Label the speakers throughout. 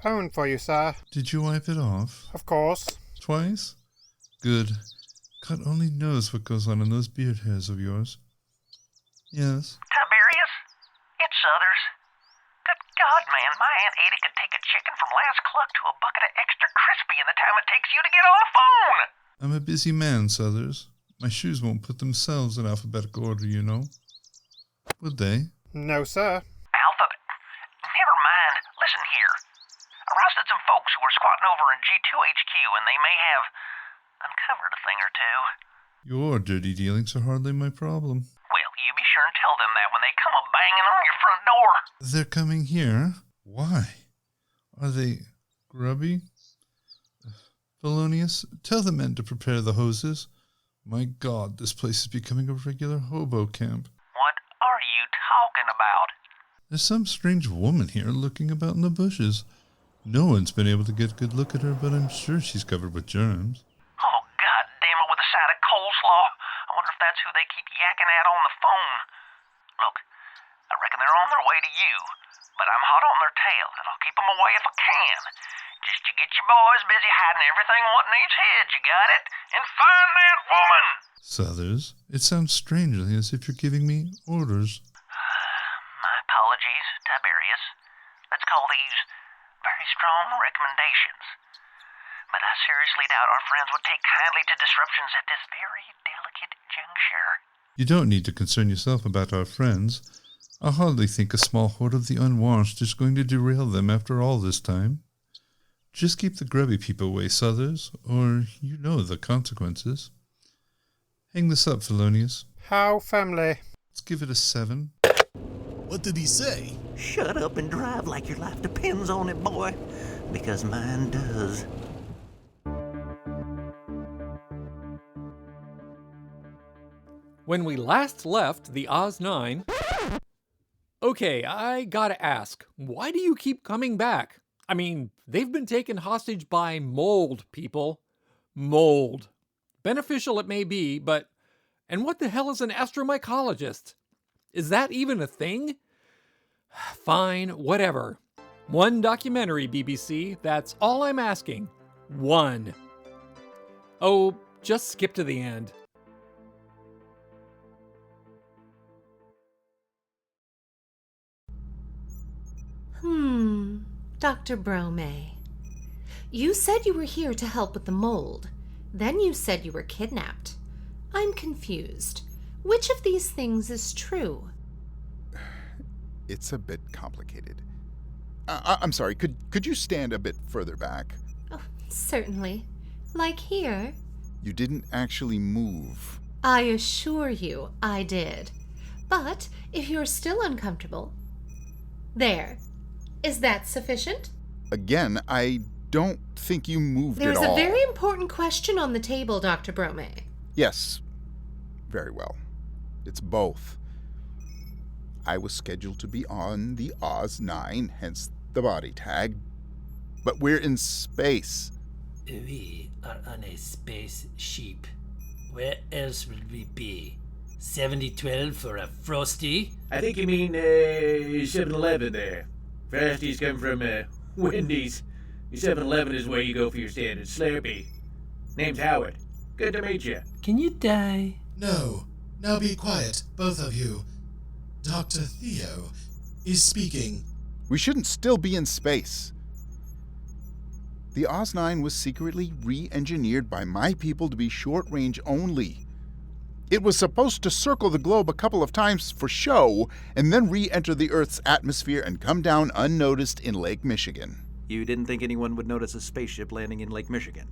Speaker 1: Phone for you, sir.
Speaker 2: Did you wipe it off?
Speaker 1: Of course.
Speaker 2: Twice? Good. God only knows what goes on in those beard hairs of yours. Yes?
Speaker 3: Tiberius? It's Others. Good God, man, my Aunt Edie could take a chicken from last cluck to a bucket of extra crispy in the time it takes you to get on the phone!
Speaker 2: I'm a busy man, Southers. My shoes won't put themselves in alphabetical order, you know. Would they?
Speaker 1: No, sir.
Speaker 3: Alpha, never mind. Listen here. I rousted some folks who are squatting over in G2HQ, and they may have uncovered a thing or two.
Speaker 2: Your dirty dealings are hardly my problem.
Speaker 3: Well, you be sure and tell them that when they come a-banging on your front door.
Speaker 2: They're coming here? Why? Are they grubby? Felonius, tell the men to prepare the hoses. My God, this place is becoming a regular hobo camp.
Speaker 3: What are you talking about?
Speaker 2: There's some strange woman here looking about in the bushes. No one's been able to get a good look at her, but I'm sure she's covered with germs.
Speaker 3: Oh, God damn it, with a side of coleslaw. I wonder if that's who they keep yakking at on the phone. Look, I reckon they're on their way to you, but I'm hot on their tail, and I'll keep them away if I can. Just you get your boys busy hiding everything what needs hid, you got it? And find that woman!
Speaker 2: Southers, it sounds strangely as if you're giving me orders.
Speaker 3: My apologies, Tiberius. Let's call these very strong recommendations. But I seriously doubt our friends would take kindly to disruptions at this very delicate juncture.
Speaker 2: You don't need to concern yourself about our friends. I hardly think a small horde of the unwashed is going to derail them after all this time. Just keep the grubby people away, Southers, or you know the consequences. Hang this up, Felonius.
Speaker 1: How family?
Speaker 2: Let's give it a 7.
Speaker 4: What did he say?
Speaker 3: Shut up and drive like your life depends on it, boy. Because mine does.
Speaker 5: When we last left the Oz-9... Okay, I gotta ask, why do you keep coming back? I mean, they've been taken hostage by mold, people. Mold. Beneficial it may be, but... And what the hell is an astromycologist? Is that even a thing? Fine, whatever. One documentary, BBC, that's all I'm asking. One. Oh, just skip to the end.
Speaker 6: Dr. Bromae. You said you were here to help with the mold. Then you said you were kidnapped. I'm confused. Which of these things is true?
Speaker 7: It's a bit complicated. I'm sorry, could you stand a bit further back?
Speaker 6: Oh, certainly. Like here?
Speaker 7: You didn't actually move.
Speaker 6: I assure you I did. But if you're still uncomfortable... There. Is that sufficient?
Speaker 7: Again, I don't think you moved
Speaker 6: There's
Speaker 7: at all.
Speaker 6: a very important question on the table, Dr. Bromae.
Speaker 7: Yes. Very well. It's both. I was scheduled to be on the Oz-9, hence the body tag. But we're in space.
Speaker 8: We are on a spaceship. Where else would we be? 7012 for a Frosty?
Speaker 9: I think you mean 7-Eleven there. Frosties come from Wendy's. Your 7-Eleven is where you go for your standard Slurpee. Name's Howard. Good to meet you.
Speaker 8: Can you die?
Speaker 4: No. Now be quiet, both of you. Dr. Theo is speaking.
Speaker 7: We shouldn't still be in space. The Oz-9 was secretly re-engineered by my people to be short-range only. It was supposed to circle the globe a couple of times for show, and then re-enter the Earth's atmosphere and come down unnoticed in Lake Michigan.
Speaker 10: You didn't think anyone would notice a spaceship landing in Lake Michigan?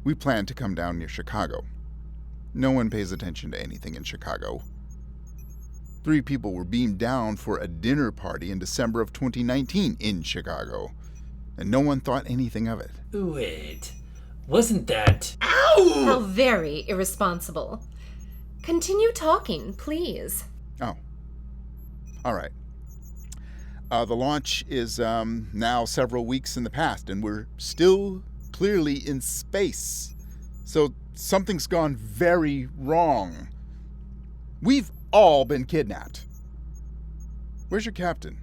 Speaker 7: We planned to come down near Chicago. No one pays attention to anything in Chicago. 3 people were beamed down for a dinner party in December of 2019 in Chicago, and no one thought anything of it.
Speaker 8: Wait, wasn't that...
Speaker 6: Ow! How very irresponsible. Continue talking, please.
Speaker 7: Oh. All right. The launch is now several weeks in the past, and we're still clearly in space. So something's gone very wrong. We've all been kidnapped. Where's your captain?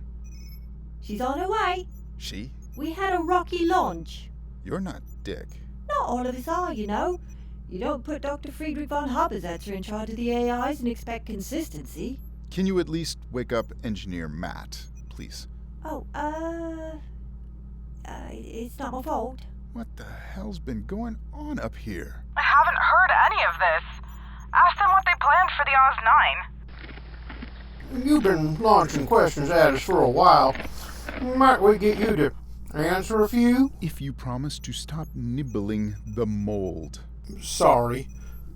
Speaker 11: She's on her way.
Speaker 7: She?
Speaker 11: We had a rocky launch.
Speaker 7: You're not Dick.
Speaker 11: Not all of us are, you know. You don't put Dr. Friedrich von Haber-Zetzer in charge of the AIs and expect consistency.
Speaker 7: Can you at least wake up Engineer Matt, please?
Speaker 11: Oh, it's not my fault.
Speaker 7: What the hell's been going on up here?
Speaker 12: I haven't heard any of this. Ask them what they planned for the Oz 9.
Speaker 1: You've been launching questions at us for a while. Might we get you to answer a few?
Speaker 7: If you promise to stop nibbling the mold.
Speaker 1: Sorry.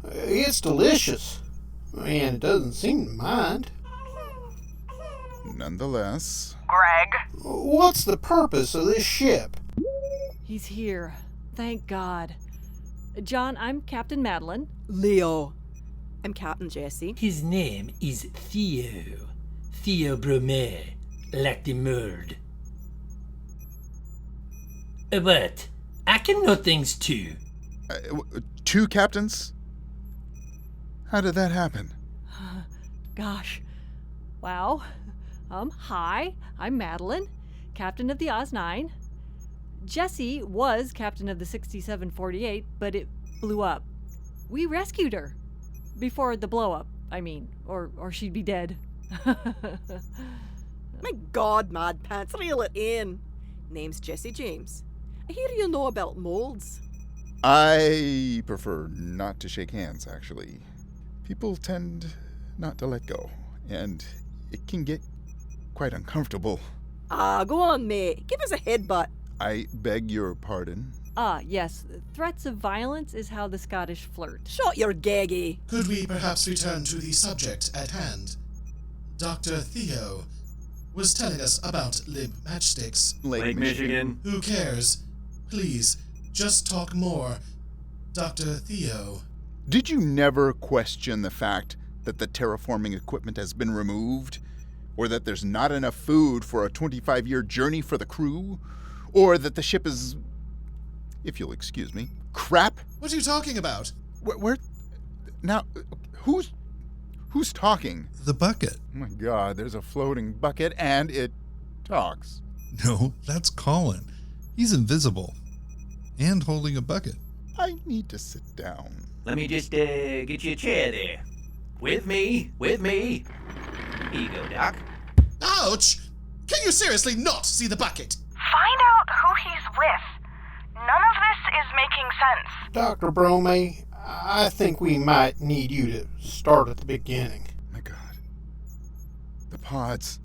Speaker 1: It's delicious. And it doesn't seem to mind.
Speaker 7: Nonetheless...
Speaker 12: Greg?
Speaker 1: What's the purpose of this ship?
Speaker 13: He's here. Thank God. John, I'm Captain Madeline.
Speaker 14: Leo, I'm Captain Jessie.
Speaker 8: His name is Theo. Theo Bromae, like the mold. What? I can know things too.
Speaker 7: Two captains? How did that happen?
Speaker 13: Gosh. Wow. Hi, I'm Madeline, captain of the Oz 9. Jessie was captain of the 6748, but it blew up. We rescued her. Before the blow up, I mean, or she'd be dead.
Speaker 14: My God, Mad Pants, reel it in. Name's Jessie James. I hear you know about molds.
Speaker 7: I prefer not to shake hands, actually. People tend not to let go, and it can get quite uncomfortable.
Speaker 14: Go on, mate. Give us a headbutt.
Speaker 7: I beg your pardon.
Speaker 13: Yes. Threats of violence is how the Scottish flirt.
Speaker 14: Shut your gaggy.
Speaker 4: Could we perhaps return to the subject at hand? Dr. Theo was telling us about lib matchsticks.
Speaker 10: Lake Michigan.
Speaker 4: Who cares? Please, just talk more. Dr. Theo.
Speaker 7: Did you never question the fact that the terraforming equipment has been removed? Or that there's not enough food for a 25-year journey for the crew? Or that the ship is, if you'll excuse me, crap?
Speaker 4: What are you talking about?
Speaker 7: Where now, who's talking?
Speaker 2: The bucket.
Speaker 7: Oh my God, there's a floating bucket and it talks.
Speaker 2: No, that's Colin. He's invisible. And holding a bucket.
Speaker 7: I need to sit down.
Speaker 9: Let me just get you a chair there. With me. Here you go, Doc.
Speaker 4: Ouch! Can you seriously not see the bucket?
Speaker 12: Find out who he's with. None of this is making sense.
Speaker 1: Dr. Bromae, I think we might need you to start at the beginning.
Speaker 7: My God. The pods.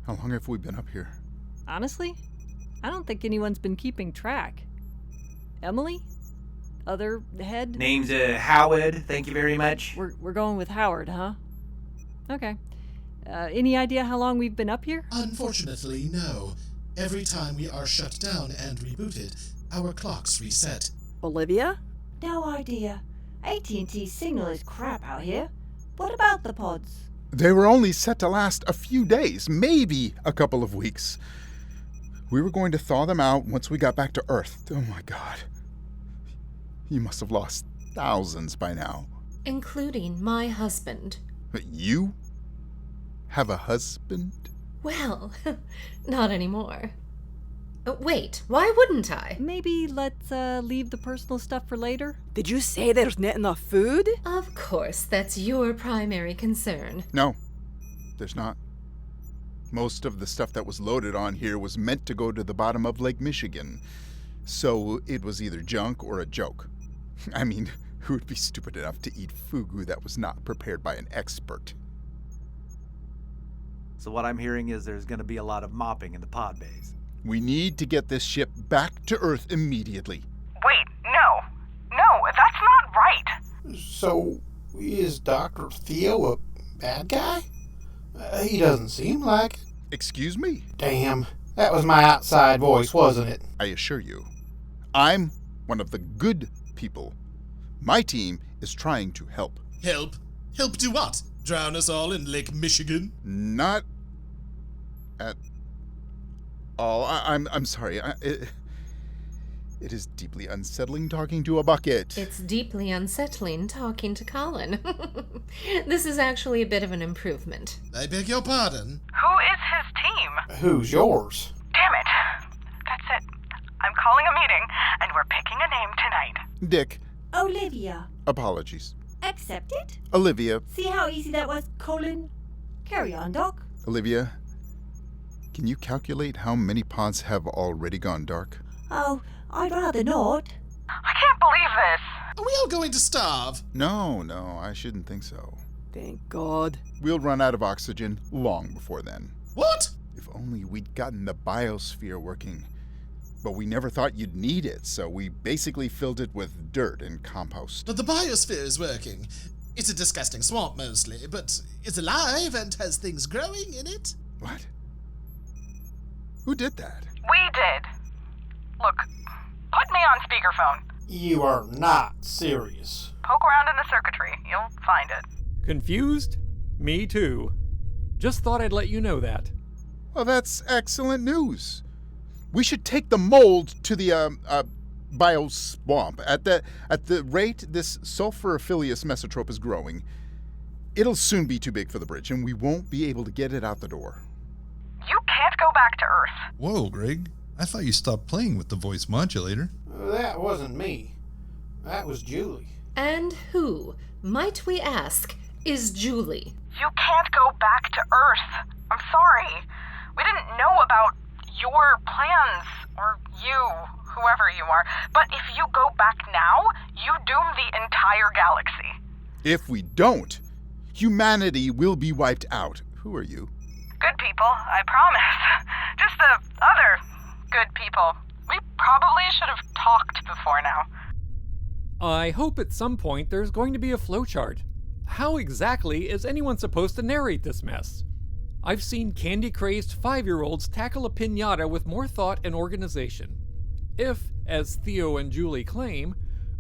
Speaker 7: How long have we been up here?
Speaker 13: Honestly, I don't think anyone's been keeping track. Emily? Other head?
Speaker 9: Name's Howard, thank you very much.
Speaker 13: We're going with Howard, huh? Okay. Any idea how long we've been up here?
Speaker 4: Unfortunately, no. Every time we are shut down and rebooted, our clocks reset.
Speaker 14: Olivia?
Speaker 11: No idea. AT&T's signal is crap out here. What about the pods?
Speaker 7: They were only set to last a few days, maybe a couple of weeks. We were going to thaw them out once we got back to Earth. Oh my God. You must have lost thousands by now.
Speaker 6: Including my husband.
Speaker 7: You have a husband?
Speaker 6: Well, not anymore. Wait, why wouldn't I?
Speaker 13: Maybe let's leave the personal stuff for later?
Speaker 14: Did you say there's not enough food?
Speaker 6: Of course, that's your primary concern.
Speaker 7: No, there's not. Most of the stuff that was loaded on here was meant to go to the bottom of Lake Michigan. So it was either junk or a joke. I mean, who would be stupid enough to eat fugu that was not prepared by an expert?
Speaker 10: So what I'm hearing is there's going to be a lot of mopping in the pod bays.
Speaker 7: We need to get this ship back to Earth immediately.
Speaker 12: Wait, no, that's not right.
Speaker 1: So, is Dr. Theo a bad guy? He doesn't seem like it.
Speaker 7: Excuse me?
Speaker 1: Damn, that was my outside voice, wasn't it?
Speaker 7: I assure you, I'm one of the good people. My team is trying to help.
Speaker 4: Help? Help do what? Drown us all in Lake Michigan?
Speaker 7: Not at all. I'm sorry. It is deeply unsettling talking to a bucket.
Speaker 6: It's deeply unsettling talking to Colin. This is actually a bit of an improvement.
Speaker 4: I beg your pardon?
Speaker 12: Who is his team?
Speaker 1: Who's yours?
Speaker 12: Damn it.
Speaker 7: Dick.
Speaker 11: Olivia.
Speaker 7: Apologies.
Speaker 11: Accepted?
Speaker 7: Olivia.
Speaker 11: See how easy that was, Colin? Carry on, Doc.
Speaker 7: Olivia, can you calculate how many pods have already gone dark?
Speaker 11: Oh, I'd rather not.
Speaker 12: I can't believe this.
Speaker 4: Are we all going to starve?
Speaker 7: No, I shouldn't think so.
Speaker 14: Thank God.
Speaker 7: We'll run out of oxygen long before then.
Speaker 4: What?
Speaker 7: If only we'd gotten the biosphere working. But we never thought you'd need it, so we basically filled it with dirt and compost.
Speaker 4: But the biosphere is working. It's a disgusting swamp mostly, but it's alive and has things growing in it.
Speaker 7: What? Who did that?
Speaker 12: We did. Look, put me on speakerphone.
Speaker 1: You are not serious.
Speaker 12: Poke around in the circuitry. You'll find it.
Speaker 5: Confused? Me too. Just thought I'd let you know that.
Speaker 7: Well, that's excellent news. We should take the mold to the bioswamp. At the rate this sulfurophilus mesotrope is growing, it'll soon be too big for the bridge, and we won't be able to get it out the door.
Speaker 12: You can't go back to Earth.
Speaker 2: Whoa, Greg. I thought you stopped playing with the voice modulator.
Speaker 1: That wasn't me. That was Julie.
Speaker 6: And who, might we ask, is Julie?
Speaker 12: You can't go back to Earth. I'm sorry. We didn't know about your plans, or you, whoever you are. But if you go back now, you doom the entire galaxy.
Speaker 7: If we don't, humanity will be wiped out. Who are you?
Speaker 12: Good people, I promise. Just the other good people. We probably should have talked before now.
Speaker 5: I hope at some point there's going to be a flowchart. How exactly is anyone supposed to narrate this mess? I've seen candy-crazed 5-year-olds tackle a piñata with more thought and organization. If, as Theo and Julie claim,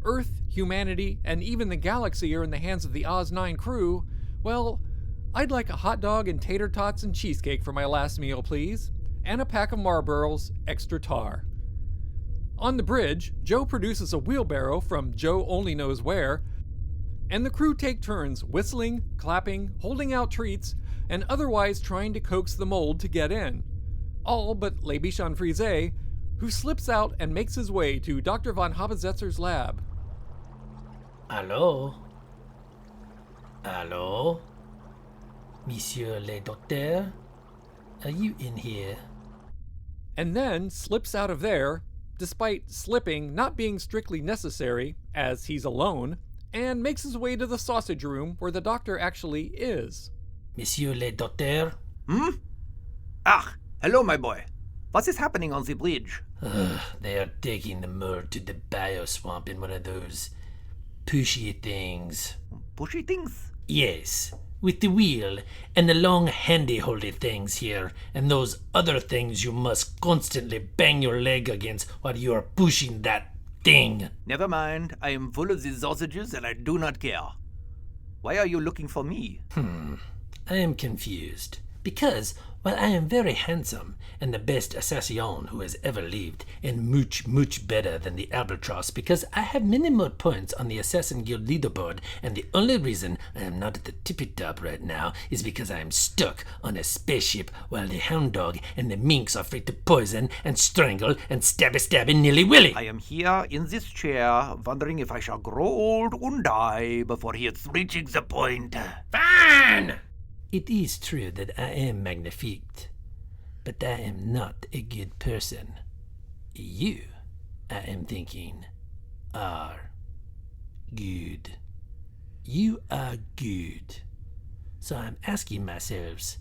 Speaker 5: Earth, humanity, and even the galaxy are in the hands of the Oz-9 crew, well, I'd like a hot dog and tater tots and cheesecake for my last meal, please, and a pack of Marlboros, extra tar. On the bridge, Joe produces a wheelbarrow from Joe only knows where, and the crew take turns whistling, clapping, holding out treats, and otherwise trying to coax the mold to get in. All but Le Bichon Frise, who slips out and makes his way to Dr. von Haber-Zetzer's lab.
Speaker 8: Allô? Allô? Monsieur le Docteur? Are you in here?
Speaker 5: And then slips out of there, despite slipping not being strictly necessary, as he's alone, and makes his way to the sausage room where the doctor actually is.
Speaker 8: Monsieur le Docteur?
Speaker 10: Ah, hello, my boy. What is happening on the bridge?
Speaker 8: They are taking the mold to the bioswamp in one of those pushy things.
Speaker 10: Pushy things?
Speaker 8: Yes, with the wheel and the long handy-holdy things here, and those other things you must constantly bang your leg against while you are pushing that thing.
Speaker 10: Never mind, I am full of these sausages and I do not care. Why are you looking for me?
Speaker 8: I am confused. Because, while I am very handsome and the best assassin who has ever lived, and much better than the Albatros, because I have many more points on the Assassin Guild leaderboard, and the only reason I am not at the tippy top right now is because I am stuck on a spaceship while the hound dog and the minx are free to poison and strangle and stabby nilly willy.
Speaker 10: I am here in this chair, wondering if I shall grow old and die before he is reaching the point.
Speaker 8: Fine! It is true that I am magnifique, but I am not a good person. You, I am thinking, are good. You are good. So I'm asking myself,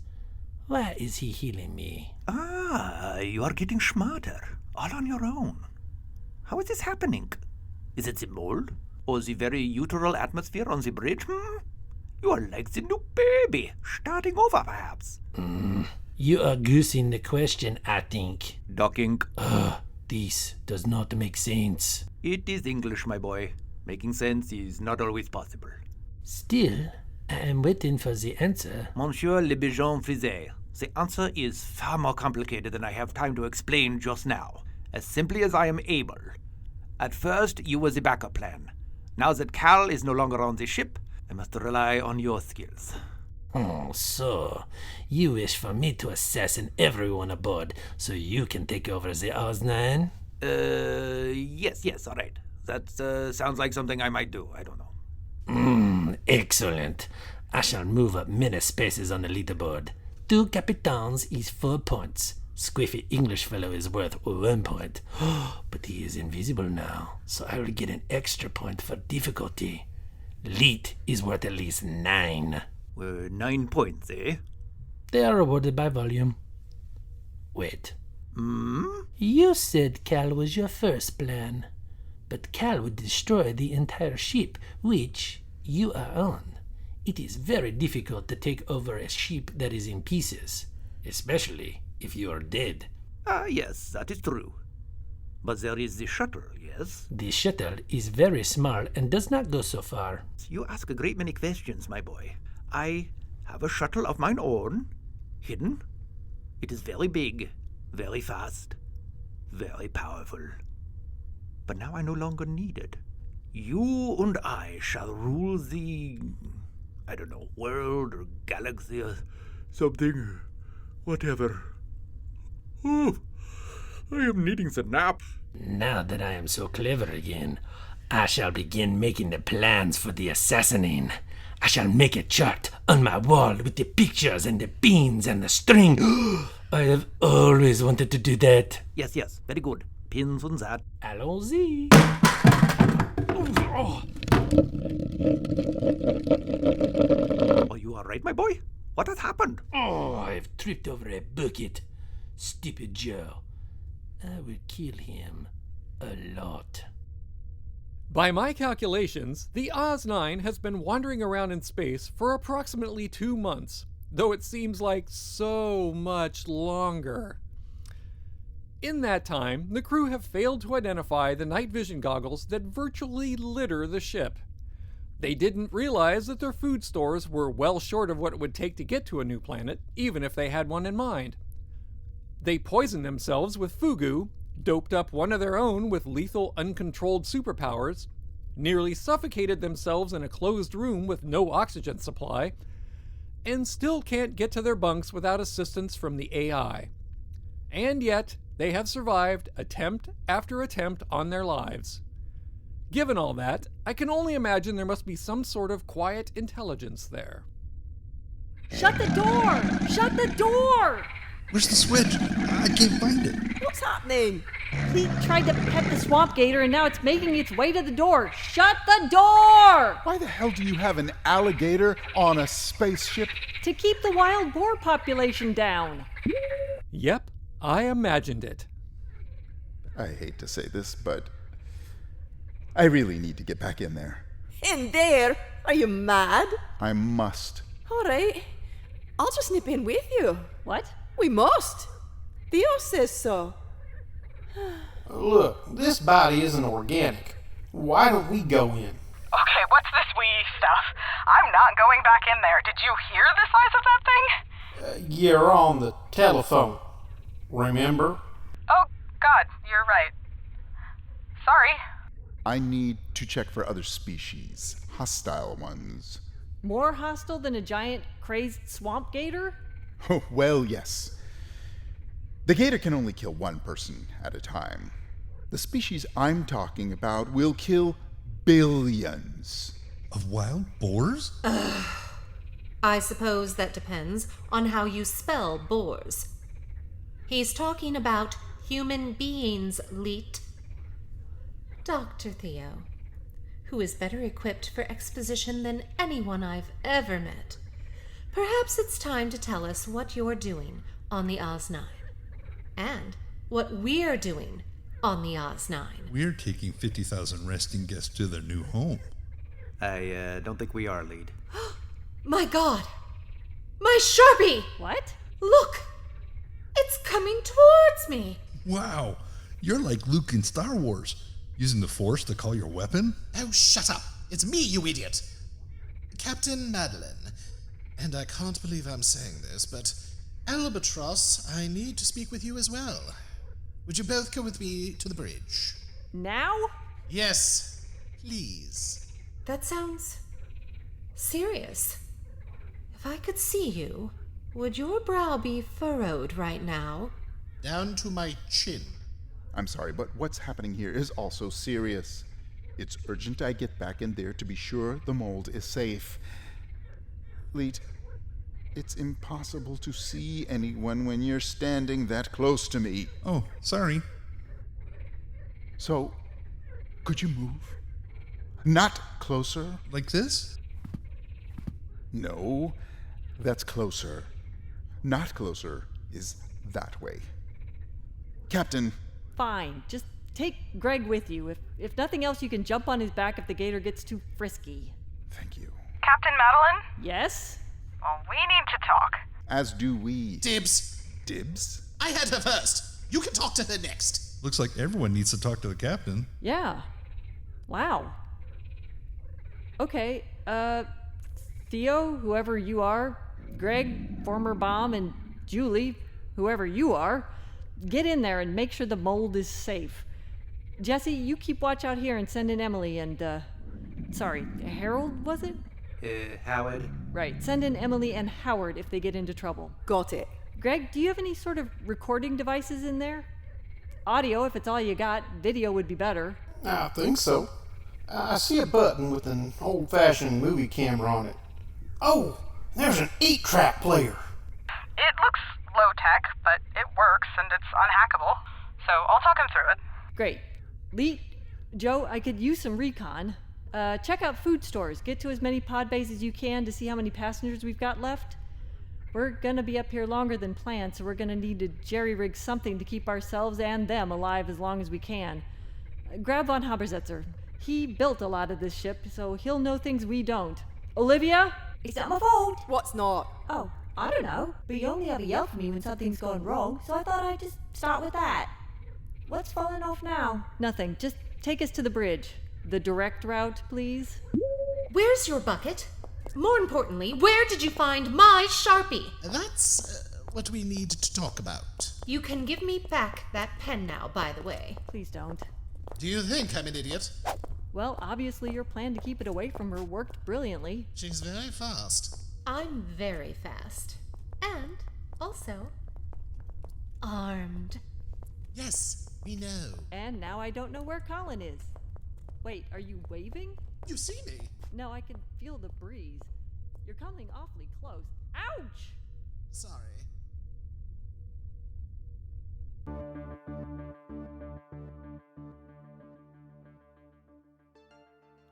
Speaker 8: why is he healing me?
Speaker 10: Ah, you are getting smarter, all on your own. How is this happening? Is it the mold? Or the very uteral atmosphere on the bridge? You are like the new baby, starting over perhaps.
Speaker 8: You are goosing the question, I think.
Speaker 10: Docking.
Speaker 8: This does not make sense.
Speaker 10: It is English, my boy. Making sense is not always possible.
Speaker 8: Still, I am waiting for the answer.
Speaker 10: Monsieur le Bichon Frise, the answer is far more complicated than I have time to explain just now. As simply as I am able. At first, you were the backup plan. Now that Cal is no longer on the ship, I must rely on your skills.
Speaker 8: Oh, so you wish for me to assassin everyone aboard so you can take over the Oz-9?
Speaker 10: Yes, all right. That sounds like something I might do. I don't know.
Speaker 8: Excellent. I shall move up many spaces on the leaderboard. 2 capitans is 4 points. Squiffy English fellow is worth 1 point. But he is invisible now, so I will get an extra point for difficulty. Leet is worth at least 9.
Speaker 10: 9 points, eh?
Speaker 8: They are awarded by volume. Wait. You said Cal was your first plan, but Cal would destroy the entire ship, which you are on. It is very difficult to take over a ship that is in pieces, especially if you are dead.
Speaker 10: Yes, that is true. But there is the shuttle, yes?
Speaker 8: The shuttle is very small and does not go so far.
Speaker 10: You ask a great many questions, my boy. I have a shuttle of mine own, hidden. It is very big, very fast, very powerful. But now I no longer need it. You and I shall rule the, I don't know, world or galaxy or something, whatever. Oh, I am needing a nap.
Speaker 8: Now that I am so clever again, I shall begin making the plans for the assassinine. I shall make a chart on my wall with the pictures and the pins and the string. I have always wanted to do that.
Speaker 10: Yes, very good. Pins and that.
Speaker 8: Allons-y.
Speaker 10: Are you all right, my boy? What has happened?
Speaker 8: Oh, I have tripped over a bucket. Stupid Joe. I will kill him a lot.
Speaker 5: By my calculations, the Oz-9 has been wandering around in space for approximately 2 months, though it seems like so much longer. In that time, the crew have failed to identify the night vision goggles that virtually litter the ship. They didn't realize that their food stores were well short of what it would take to get to a new planet, even if they had one in mind. They poisoned themselves with fugu, doped up one of their own with lethal uncontrolled superpowers, nearly suffocated themselves in a closed room with no oxygen supply, and still can't get to their bunks without assistance from the AI. And yet, they have survived attempt after attempt on their lives. Given all that, I can only imagine there must be some sort of quiet intelligence there.
Speaker 13: Shut the door! Shut the door!
Speaker 2: Where's the switch? I can't find it.
Speaker 14: What's happening?
Speaker 13: Leet tried to pet the swamp gator and now it's making its way to the door. Shut the door!
Speaker 7: Why the hell do you have an alligator on a spaceship?
Speaker 13: To keep the wild boar population down.
Speaker 5: Yep, I imagined it.
Speaker 7: I hate to say this, but I really need to get back in there.
Speaker 14: In there? Are you mad?
Speaker 7: I must.
Speaker 14: All right. I'll just nip in with you.
Speaker 13: What?
Speaker 14: We must. Theo says so.
Speaker 1: Look, this body isn't organic. Why don't we go in?
Speaker 12: Okay, what's this we stuff? I'm not going back in there. Did you hear the size of that thing?
Speaker 1: You're on the telephone. Remember?
Speaker 12: Oh, God, you're right. Sorry.
Speaker 7: I need to check for other species, hostile ones.
Speaker 13: More hostile than a giant, crazed swamp gator?
Speaker 7: Oh, well, yes. The gator can only kill one person at a time. The species I'm talking about will kill billions.
Speaker 2: Of wild boars?
Speaker 6: I suppose that depends on how you spell boars. He's talking about human beings, Leet. Dr. Theo, who is better equipped for exposition than anyone I've ever met. Perhaps it's time to tell us what you're doing on the Oz-9, and what we're doing on the Oz-9.
Speaker 2: We're taking 50,000 resting guests to their new home.
Speaker 10: I don't think we are, Leet.
Speaker 6: My God! My Sharpie!
Speaker 13: What?
Speaker 6: Look! It's coming towards me!
Speaker 2: Wow, you're like Luke in Star Wars, using the Force to call your weapon?
Speaker 4: Oh, shut up. It's me, you idiot. Captain Madeline. And I can't believe I'm saying this, but Albatros, I need to speak with you as well. Would you both come with me to the bridge?
Speaker 13: Now?
Speaker 4: Yes, please.
Speaker 6: That sounds serious. If I could see you, would your brow be furrowed right now?
Speaker 4: Down to my chin.
Speaker 7: I'm sorry, but what's happening here is also serious. It's urgent I get back in there to be sure the mold is safe. Leet, it's impossible to see anyone when you're standing that close to me.
Speaker 2: Oh, sorry.
Speaker 7: So, could you move? Not closer?
Speaker 2: Like this?
Speaker 7: No, that's closer. Not closer is that way. Captain.
Speaker 13: Fine. Just take Greg with you. If nothing else, you can jump on his back if the gator gets too frisky.
Speaker 7: Thank you.
Speaker 12: Captain Madeline?
Speaker 13: Yes?
Speaker 12: Well, we need to talk.
Speaker 7: As do we.
Speaker 4: Dibs.
Speaker 7: Dibs?
Speaker 4: I had her first. You can talk to her next.
Speaker 2: Looks like everyone needs to talk to the captain.
Speaker 13: Yeah. Wow. Okay, Theo, whoever you are, Greg, former bomb, and Julie, whoever you are, get in there and make sure the mold is safe. Jessie, you keep watch out here and send in Emily and, sorry, Harold, was it?
Speaker 10: Howard?
Speaker 13: Right, send in Emily and Howard if they get into trouble.
Speaker 14: Got it.
Speaker 13: Greg, do you have any sort of recording devices in there? Audio, if it's all you got. Video would be better.
Speaker 1: I think so. I see a button with an old-fashioned movie camera on it. Oh, there's an 8-track player.
Speaker 12: It looks low-tech, but it works and it's unhackable. So I'll talk him through it.
Speaker 13: Great. Leet, Joe, I could use some recon. Check out food stores. Get to as many pod bays as you can to see how many passengers we've got left. We're gonna be up here longer than planned, so we're gonna need to jerry-rig something to keep ourselves and them alive as long as we can. Grab von Haber-Zetzer. He built a lot of this ship, so he'll know things we don't. Olivia?
Speaker 11: Is that my fault?
Speaker 14: What's not?
Speaker 11: Oh, I don't know. But you only ever yell for me when something's gone wrong, so I thought I'd just start with that. What's falling off now?
Speaker 13: Nothing. Just take us to the bridge. The direct route, please.
Speaker 6: Where's your bucket? More importantly, where did you find my Sharpie?
Speaker 4: That's what we need to talk about.
Speaker 6: You can give me back that pen now, by the way.
Speaker 13: Please don't.
Speaker 4: Do you think I'm an idiot?
Speaker 13: Well, obviously your plan to keep it away from her worked brilliantly.
Speaker 4: She's very fast.
Speaker 6: I'm very fast. And also armed.
Speaker 4: Yes, we know.
Speaker 13: And now I don't know where Colin is. Wait, are you waving?
Speaker 4: You see me?
Speaker 13: No, I can feel the breeze. You're coming awfully close. Ouch!
Speaker 4: Sorry.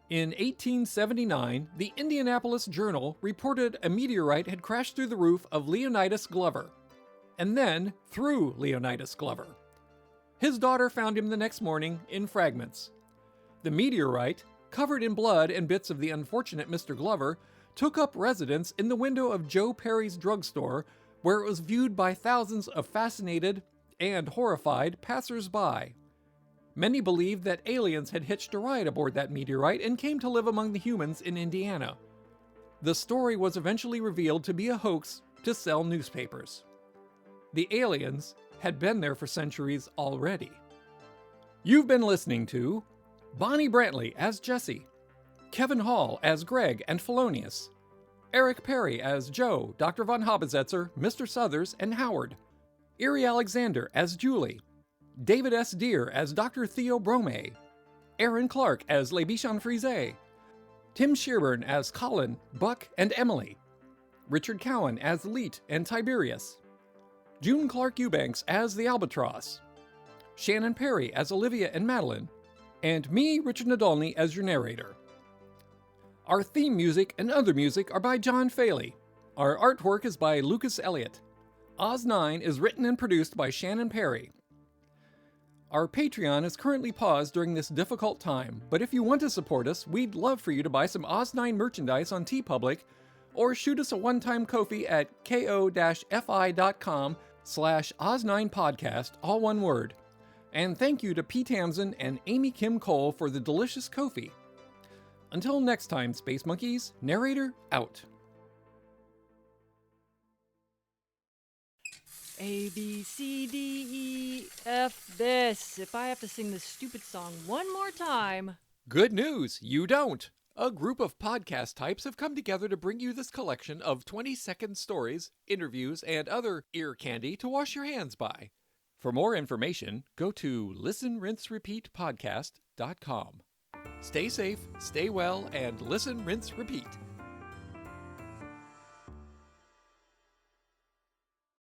Speaker 5: In 1879, the Indianapolis Journal reported a meteorite had crashed through the roof of Leonidas Glover, and then through Leonidas Glover. His daughter found him the next morning in fragments. The meteorite, covered in blood and bits of the unfortunate Mr. Glover, took up residence in the window of Joe Perry's drugstore, where it was viewed by thousands of fascinated and horrified passers-by. Many believed that aliens had hitched a ride aboard that meteorite and came to live among the humans in Indiana. The story was eventually revealed to be a hoax to sell newspapers. The aliens had been there for centuries already. You've been listening to Bonnie Brantley as Jessie, Kevin Hall as Greg and Felonius, Eric Perry as Joe, Dr. von Haber-Zetzer, Mr. Southers, and Howard, Iri Alexander as Julie, David S. Deere as Dr. Theo Bromae, Aaron Clark as Le Bichon Frise, Tim Sherburn as Colin, Buck, and Emily, Richard Cowen as Leet and Tiberius, June Clark Eubanks as the Albatros, Shannon Perry as Olivia and Madeline, and me, Richard Nadolny, as your narrator. Our theme music and other music are by John Faley. Our artwork is by Lucas Elliott. Oz 9 is written and produced by Shannon Perry. Our Patreon is currently paused during this difficult time, but if you want to support us, we'd love for you to buy some Oz 9 merchandise on TeePublic, or shoot us a one-time Ko-fi at ko-fi.com/Oz9podcast, all one word. And thank you to Pete Tamsin and Amy Kim Cole for the delicious Ko-fi. Until next time, Space Monkeys, narrator out.
Speaker 13: A, B, C, D, E, F this. If I have to sing this stupid song one more time.
Speaker 5: Good news, you don't. A group of podcast types have come together to bring you this collection of 20-second stories, interviews, and other ear candy to wash your hands by. For more information, go to listenrinserepeatpodcast.com. Stay safe, stay well, and listen, rinse, repeat.